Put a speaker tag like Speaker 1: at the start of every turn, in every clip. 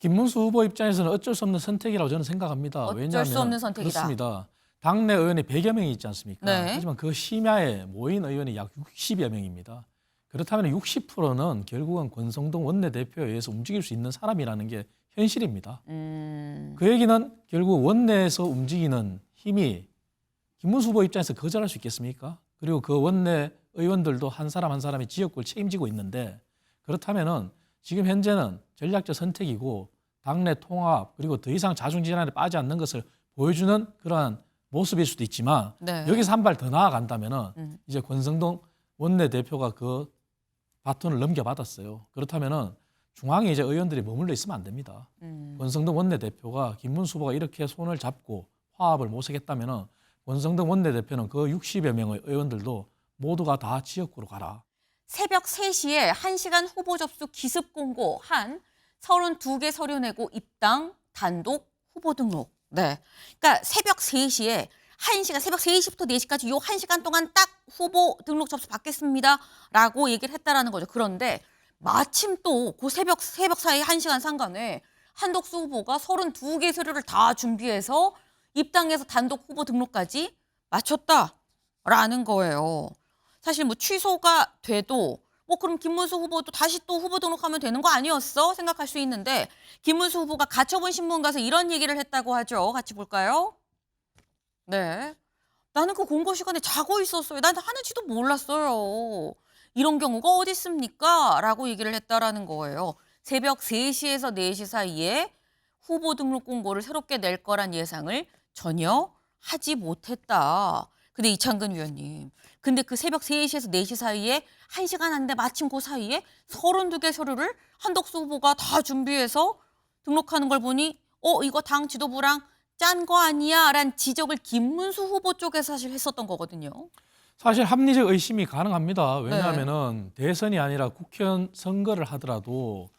Speaker 1: 김문수 후보 입장에서는 어쩔 수 없는 선택이라고 저는 생각합니다.
Speaker 2: 어쩔 수 없는 선택이다.
Speaker 1: 그렇습니다. 당내 의원이 100여 명이 있지 않습니까?
Speaker 2: 네.
Speaker 1: 하지만 그 심야에 모인 의원이 약 60여 명입니다. 그렇다면 60%는 결국은 권성동 원내대표에 의해서 움직일 수 있는 사람이라는 게 현실입니다. 그 얘기는 결국 원내에서 움직이는 힘이 김문수 후보 입장에서 거절할 수 있겠습니까? 그리고 그 원내 의원들도 한 사람 한 사람이 지역구를 책임지고 있는데 그렇다면은 지금 현재는 전략적 선택이고 당내 통합 그리고 더 이상 자중질환에 빠지지 않는 것을 보여주는 그러한 모습일 수도 있지만
Speaker 2: 네.
Speaker 1: 여기서 한 발 더 나아간다면은 이제 권성동 원내대표가 그 바톤을 넘겨받았어요. 그렇다면은 중앙에 이제 의원들이 머물러 있으면 안 됩니다. 권성동 원내대표가 김문수 후보가 이렇게 손을 잡고 화합을 모색했다면은 권성동 원내대표는 그 60여 명의 의원들도 모두가 다 지역구로 가라.
Speaker 2: 새벽 3시에 1시간 후보 접수 기습 공고 한 32개 서류 내고 입당 단독 후보 등록. 네. 그러니까 새벽 3시에 1시간, 새벽 3시부터 4시까지 요 1시간 동안 딱 후보 등록 접수 받겠습니다. 라고 얘기를 했다라는 거죠. 그런데 마침 또 그 새벽 사이 1시간 상간에 한덕수 후보가 32개 서류를 다 준비해서 입당해서 단독 후보 등록까지 마쳤다라는 거예요. 사실 뭐 취소가 돼도 뭐 그럼 김문수 후보도 다시 또 후보 등록하면 되는 거 아니었어? 생각할 수 있는데 김문수 후보가 가처분 신문 가서 이런 얘기를 했다고 하죠. 같이 볼까요? 네. 나는 그 공고 시간에 자고 있었어요. 난 하는지도 몰랐어요. 이런 경우가 어디 있습니까? 라고 얘기를 했다라는 거예요. 새벽 3시에서 4시 사이에 후보 등록 공고를 새롭게 낼 거란 예상을 전혀 하지 못했다. 근데 이창근 위원님, 근데 그 새벽 3시에서 4시 사이에 1시간 한데 마침 그 사이에 32개 서류를 한덕수 후보가 다 준비해서 등록하는 걸 보니 이거 당 지도부랑 짠 거 아니야? 라는 지적을 김문수 후보 쪽에서 사실 했었던 거거든요.
Speaker 1: 사실 합리적 의심이 가능합니다. 왜냐하면은 대선이 아니라 국회의원 선거를 하더라도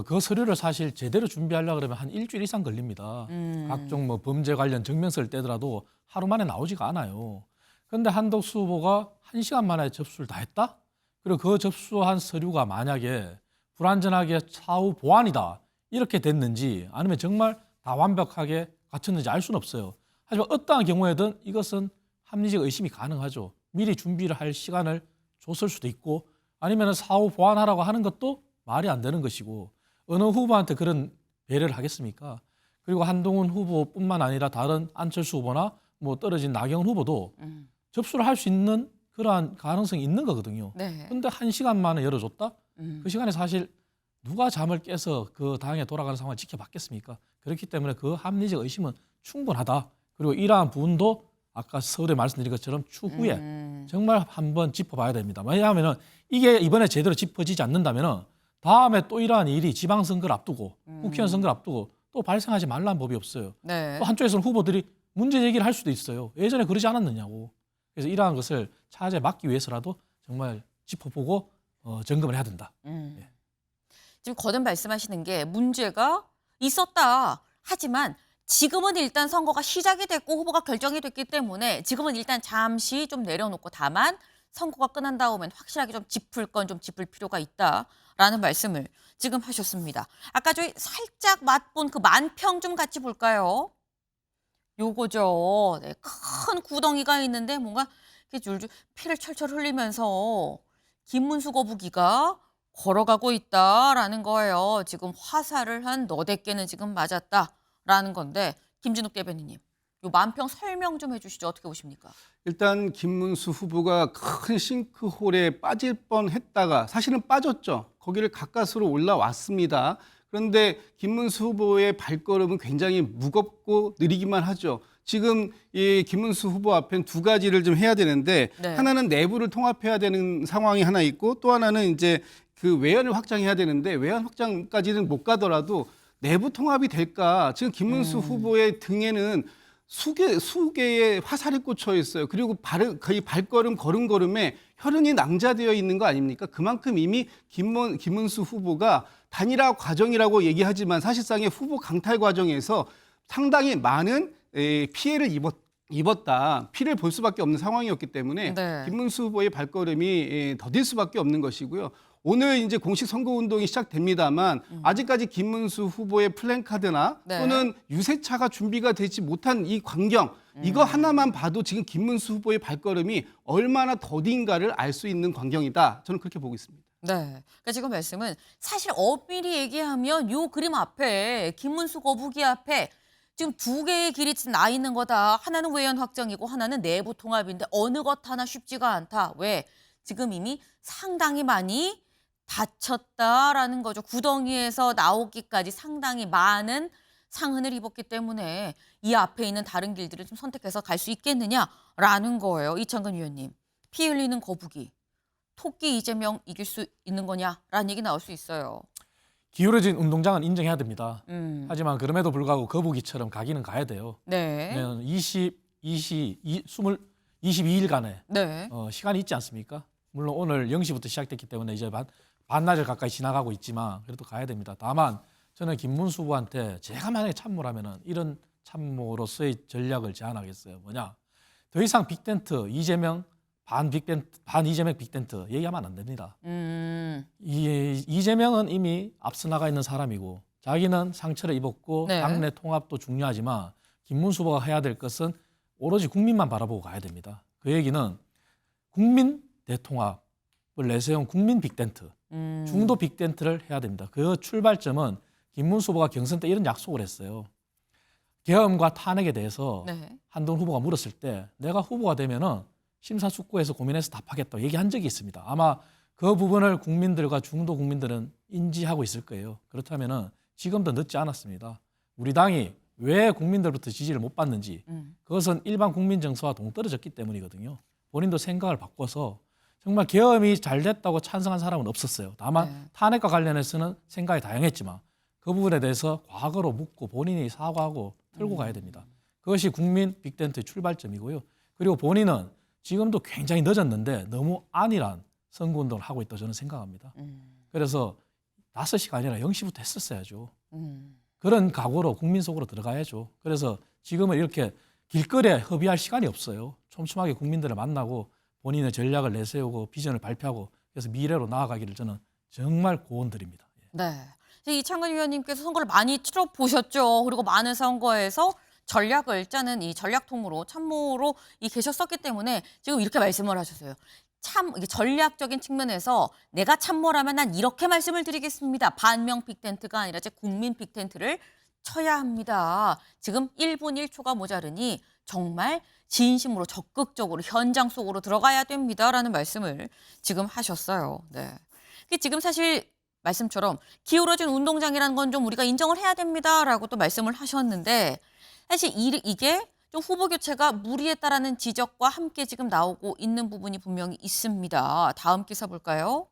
Speaker 1: 그 서류를 사실 제대로 준비하려고 그러면 한 일주일 이상 걸립니다. 각종 뭐 범죄 관련 증명서를 떼더라도 하루 만에 나오지가 않아요. 그런데 한덕수 후보가 1시간 만에 접수를 다 했다? 그리고 그 접수한 서류가 만약에 불완전하게 사후 보완이다 이렇게 됐는지 아니면 정말 다 완벽하게 갖췄는지 알 수는 없어요. 하지만 어떠한 경우에든 이것은 합리적 의심이 가능하죠. 미리 준비를 할 시간을 줬을 수도 있고 아니면 사후 보완하라고 하는 것도 말이 안 되는 것이고 어느 후보한테 그런 배려를 하겠습니까? 그리고 한동훈 후보뿐만 아니라 다른 안철수 후보나 뭐 떨어진 나경원 후보도 접수를 할 수 있는 그러한 가능성이 있는 거거든요. 그런데 1시간 만에 열어줬다? 그 시간에 사실 누가 잠을 깨서 그 당에 돌아가는 상황을 지켜봤겠습니까? 그렇기 때문에 그 합리적 의심은 충분하다. 그리고 이러한 부분도 아까 서울에 말씀드린 것처럼 추후에 정말 한번 짚어봐야 됩니다. 왜냐하면 이게 이번에 제대로 짚어지지 않는다면 다음에 또 이러한 일이 지방선거를 앞두고 국회의원 선거를 앞두고 또 발생하지 말라는 법이 없어요. 또 한쪽에서는 후보들이 문제 제기를 할 수도 있어요. 예전에 그러지 않았느냐고. 그래서 이러한 것을 차제 막기 위해서라도 정말 짚어보고 점검을 해야 된다. 예.
Speaker 2: 지금 거듭 말씀하시는 게 문제가 있었다. 하지만 지금은 일단 선거가 시작이 됐고 후보가 결정이 됐기 때문에 지금은 일단 잠시 좀 내려놓고 다만 선거가 끝난 다음엔 확실하게 좀 짚을 건 좀 짚을 필요가 있다라는 말씀을 지금 하셨습니다. 아까 저희 살짝 맛본 그 만평 좀 같이 볼까요? 요거죠. 네, 큰 구덩이가 있는데 뭔가 이렇게 줄줄 피를 철철 흘리면서 김문수 거북이가 걸어가고 있다라는 거예요. 지금 화살을 한 너댓 개는 지금 맞았다라는 건데 김진욱 대변인님, 요 만평 설명 좀 해주시죠. 어떻게 보십니까?
Speaker 3: 일단 김문수 후보가 큰 싱크홀에 빠질 뻔했다가 사실은 빠졌죠. 거기를 가까스로 올라왔습니다. 그런데 김문수 후보의 발걸음은 굉장히 무겁고 느리기만 하죠. 지금 이 김문수 후보 앞엔 두 가지를 좀 해야 되는데 하나는 내부를 통합해야 되는 상황이 하나 있고 또 하나는 이제 그 외연을 확장해야 되는데 외연 확장까지는 못 가더라도 내부 통합이 될까? 지금 김문수 후보의 등에는 수개의 화살이 꽂혀 있어요. 그리고 거의 발걸음 걸음걸음에 혈흔이 낭자되어 있는 거 아닙니까? 그만큼 이미 김문수 후보가 단일화 과정이라고 얘기하지만 사실상의 후보 강탈 과정에서 상당히 많은 피해를 입었다. 피를 볼 수밖에 없는 상황이었기 때문에 김문수 후보의 발걸음이 더딜 수밖에 없는 것이고요. 오늘 이제 공식 선거운동이 시작됩니다만 아직까지 김문수 후보의 플랜카드나
Speaker 2: 네.
Speaker 3: 또는 유세차가 준비가 되지 못한 이 광경 이거 하나만 봐도 지금 김문수 후보의 발걸음이 얼마나 더딘가를 알 수 있는 광경이다. 저는 그렇게 보고 있습니다.
Speaker 2: 네. 그러니까 지금 말씀은 사실 엄밀히 얘기하면 요 그림 앞에 김문수 거북이 앞에 지금 두 개의 길이 나 있는 거다. 하나는 외연 확정이고 하나는 내부 통합인데 어느 것 하나 쉽지가 않다. 왜? 지금 이미 상당히 많이 다쳤다라는 거죠. 구덩이에서 나오기까지 상당히 많은 상흔을 입었기 때문에 이 앞에 있는 다른 길들을 좀 선택해서 갈 수 있겠느냐라는 거예요. 이창근 위원님. 피 흘리는 거북이. 토끼 이재명 이길 수 있는 거냐라는 얘기 나올 수 있어요.
Speaker 1: 기울어진 운동장은 인정해야 됩니다. 하지만 그럼에도 불구하고 거북이처럼 가기는 가야 돼요.
Speaker 2: 네.
Speaker 1: 22일간의
Speaker 2: 네.
Speaker 1: 시간이 있지 않습니까? 물론 오늘 0시부터 시작됐기 때문에 이제 반나절 가까이 지나가고 있지만 그래도 가야 됩니다. 다만 저는 김문수 후보한테 제가 만약에 참모라면은 이런 참모로서의 전략을 제안하겠어요. 뭐냐? 더 이상 빅텐트 이재명 반 이재명 빅텐트 얘기하면 안 됩니다. 이재명은 이미 앞서 나가 있는 사람이고 자기는 상처를 입었고
Speaker 2: 네.
Speaker 1: 당내 통합도 중요하지만 김문수 후보가 해야 될 것은 오로지 국민만 바라보고 가야 됩니다. 그 얘기는 국민 대통합을 내세운 국민 빅텐트, 중도 빅텐트를 해야 됩니다. 그 출발점은 김문수 후보가 경선 때 이런 약속을 했어요. 계엄과 탄핵에 대해서
Speaker 2: 네.
Speaker 1: 한동훈 후보가 물었을 때 내가 후보가 되면은 심사숙고해서 고민해서 답하겠다 얘기한 적이 있습니다. 아마 그 부분을 국민들과 중도 국민들은 인지하고 있을 거예요. 그렇다면은 지금도 늦지 않았습니다. 우리 당이 왜 국민들부터 지지를 못 받는지 그것은 일반 국민 정서와 동떨어졌기 때문이거든요. 본인도 생각을 바꿔서 정말 계엄이 잘 됐다고 찬성한 사람은 없었어요. 다만
Speaker 2: 네.
Speaker 1: 탄핵과 관련해서는 생각이 다양했지만 그 부분에 대해서 과거로 묻고 본인이 사과하고 털고 가야 됩니다. 그것이 국민 빅텐트의 출발점이고요. 그리고 본인은 지금도 굉장히 늦었는데 너무 안일한 선거운동을 하고 있다고 저는 생각합니다. 그래서 5시가 아니라 0시부터 했었어야죠. 그런 각오로 국민 속으로 들어가야죠. 그래서 지금은 이렇게 길거리에 협의할 시간이 없어요. 촘촘하게 국민들을 만나고 본인의 전략을 내세우고 비전을 발표하고 그래서 미래로 나아가기를 저는 정말 고언드립니다.
Speaker 2: 네. 이창근 위원님께서 선거를 많이 치러보셨죠. 그리고 많은 선거에서 전략을 짜는 이 전략통으로 참모로 계셨었기 때문에 지금 이렇게 말씀을 하셨어요. 이게 전략적인 측면에서 내가 참모라면 난 이렇게 말씀을 드리겠습니다. 반명 빅텐트가 아니라 이제 국민 빅텐트를 쳐야 합니다. 지금 1분 1초가 모자르니 정말 진심으로 적극적으로 현장 속으로 들어가야 됩니다라는 말씀을 지금 하셨어요. 네. 지금 사실 말씀처럼 기울어진 운동장이라는 건 좀 우리가 인정을 해야 됩니다라고 또 말씀을 하셨는데 사실 이게 좀 후보 교체가 무리했다라는 지적과 함께 지금 나오고 있는 부분이 분명히 있습니다. 다음 기사 볼까요?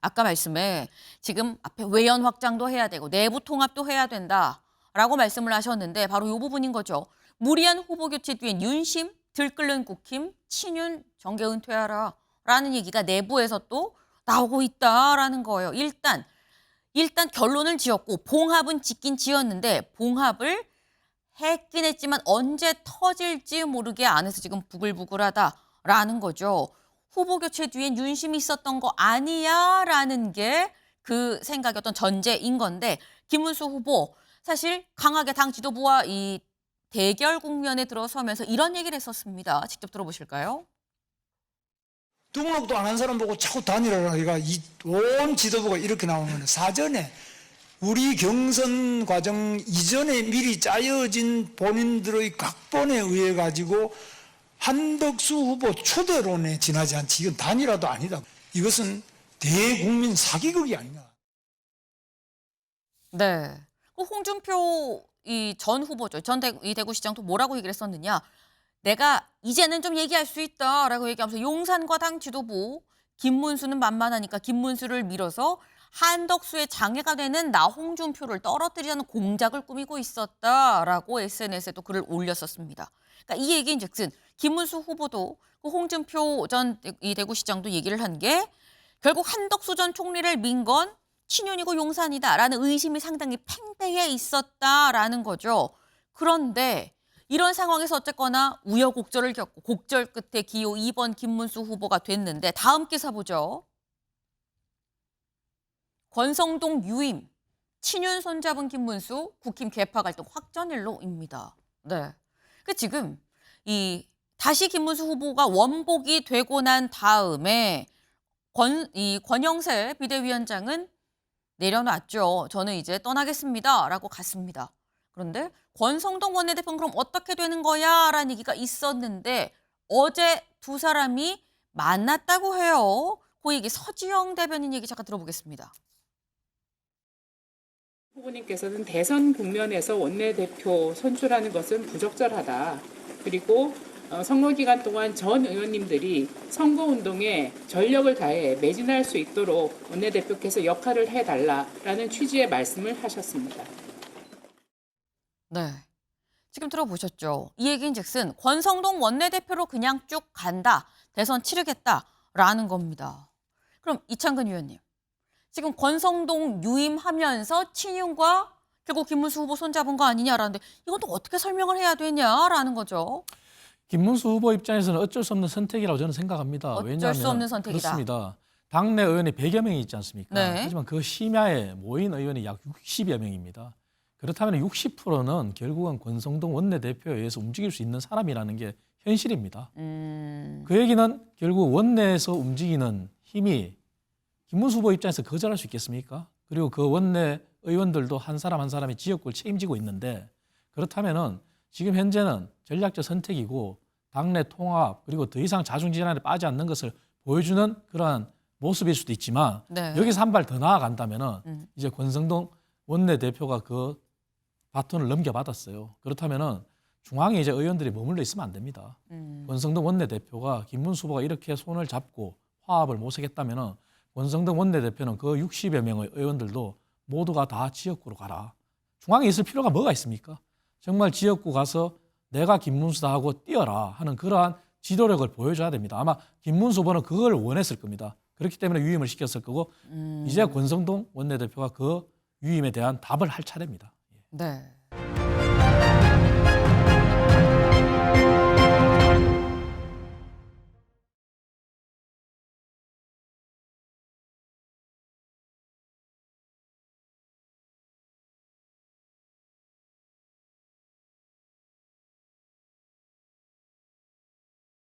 Speaker 2: 아까 말씀에 지금 앞에 외연 확장도 해야 되고 내부 통합도 해야 된다라고 말씀을 하셨는데 바로 이 부분인 거죠. 무리한 후보 교체 뒤엔 윤심, 들끓는 국힘, 친윤, 정계 은퇴하라라는 얘기가 내부에서 또 나오고 있다라는 거예요. 일단 결론을 지었고 봉합은 짓긴 지었는데 봉합을 했긴 했지만 언제 터질지 모르게 안에서 지금 부글부글하다라는 거죠. 후보 교체 뒤엔 윤심이 있었던 거 아니야라는 게 그 생각이 어떤 전제인 건데 김문수 후보 사실 강하게 당 지도부와 이 대결 국면에 들어서면서 이런 얘기를 했었습니다. 직접 들어보실까요?
Speaker 4: 등록도 안 한 사람 보고 자꾸 단일화를 하기가 온 지도부가 이렇게 나오는 건데 사전에 우리 경선 과정 이전에 미리 짜여진 본인들의 각본에 의해 가지고 한덕수 후보 초대론에 지나지 않지 이건 단일화도 아니다. 이것은 대국민 사기극이 아니냐.
Speaker 2: 네. 홍준표 전 후보죠. 이 대구시장도 뭐라고 얘기를 했었느냐. 내가 이제는 좀 얘기할 수 있다라고 얘기하면서 용산과 당 지도부 김문수는 만만하니까 김문수를 밀어서 한덕수의 장애가 되는 나 홍준표를 떨어뜨리자는 공작을 꾸미고 있었다라고 SNS에 또 글을 올렸었습니다. 그러니까 이 얘기인즉슨 김문수 후보도 홍준표 전 이 대구시장도 얘기를 한 게 결국 한덕수 전 총리를 민 건 친윤이고 용산이다라는 의심이 상당히 팽배해 있었다라는 거죠. 그런데 이런 상황에서 어쨌거나 우여곡절을 겪고 곡절 끝에 기호 2번 김문수 후보가 됐는데 다음 기사 보죠. 권성동 유임, 친윤 손잡은 김문수, 국힘 개파 갈등 확전일로입니다. 네. 그 지금 이 다시 김문수 후보가 원복이 되고 난 다음에 권영세 비대위원장은 내려놨죠. 저는 이제 떠나겠습니다라고 갔습니다. 그런데 권성동 원내대표는 그럼 어떻게 되는 거야? 라는 얘기가 있었는데 어제 두 사람이 만났다고 해요. 그 얘기 서지영 대변인 얘기 잠깐 들어보겠습니다.
Speaker 5: 후보님께서는 대선 국면에서 원내대표 선출하는 것은 부적절하다. 그리고 선거 기간 동안 전 의원님들이 선거운동에 전력을 다해 매진할 수 있도록 원내대표께서 역할을 해달라라는 취지의 말씀을 하셨습니다.
Speaker 2: 네. 지금 들어보셨죠? 이 얘기인즉슨 권성동 원내대표로 그냥 쭉 간다. 대선 치르겠다라는 겁니다. 그럼 이창근 의원님. 지금 권성동 유임하면서 친윤과 결국 김문수 후보 손잡은 거 아니냐라는데 이건 또 어떻게 설명을 해야 되냐라는 거죠.
Speaker 1: 김문수 후보 입장에서는 어쩔 수 없는 선택이라고 저는 생각합니다.
Speaker 2: 어쩔 수 없는 선택이다.
Speaker 1: 그렇습니다. 당내 의원이 100여 명이 있지 않습니까?
Speaker 2: 네.
Speaker 1: 하지만 그 심야에 모인 의원이 약 60여 명입니다. 그렇다면 60%는 결국은 권성동 원내대표에 의해서 움직일 수 있는 사람이라는 게 현실입니다. 그 얘기는 결국 원내에서 움직이는 힘이 김문수 후보 입장에서 거절할 수 있겠습니까? 그리고 그 원내 의원들도 한 사람 한 사람이 지역구를 책임지고 있는데 그렇다면은 지금 현재는 전략적 선택이고 당내 통합 그리고 더 이상 자중질환에 빠지지 않는 것을 보여주는 그러한 모습일 수도 있지만
Speaker 2: 네.
Speaker 1: 여기서 한 발 더 나아간다면은 이제 권성동 원내대표가 그 바톤을 넘겨받았어요. 그렇다면은 중앙에 이제 의원들이 머물러 있으면 안 됩니다. 권성동 원내대표가 김문수 후보가 이렇게 손을 잡고 화합을 모색했다면은 권성동 원내대표는 그 60여 명의 의원들도 모두가 다 지역구로 가라. 중앙에 있을 필요가 뭐가 있습니까? 정말 지역구 가서 내가 김문수다 하고 뛰어라 하는 그러한 지도력을 보여줘야 됩니다. 아마 김문수 후보는 그걸 원했을 겁니다. 그렇기 때문에 유임을 시켰을 거고 이제 권성동 원내대표가 그 유임에 대한 답을 할 차례입니다.
Speaker 2: 네.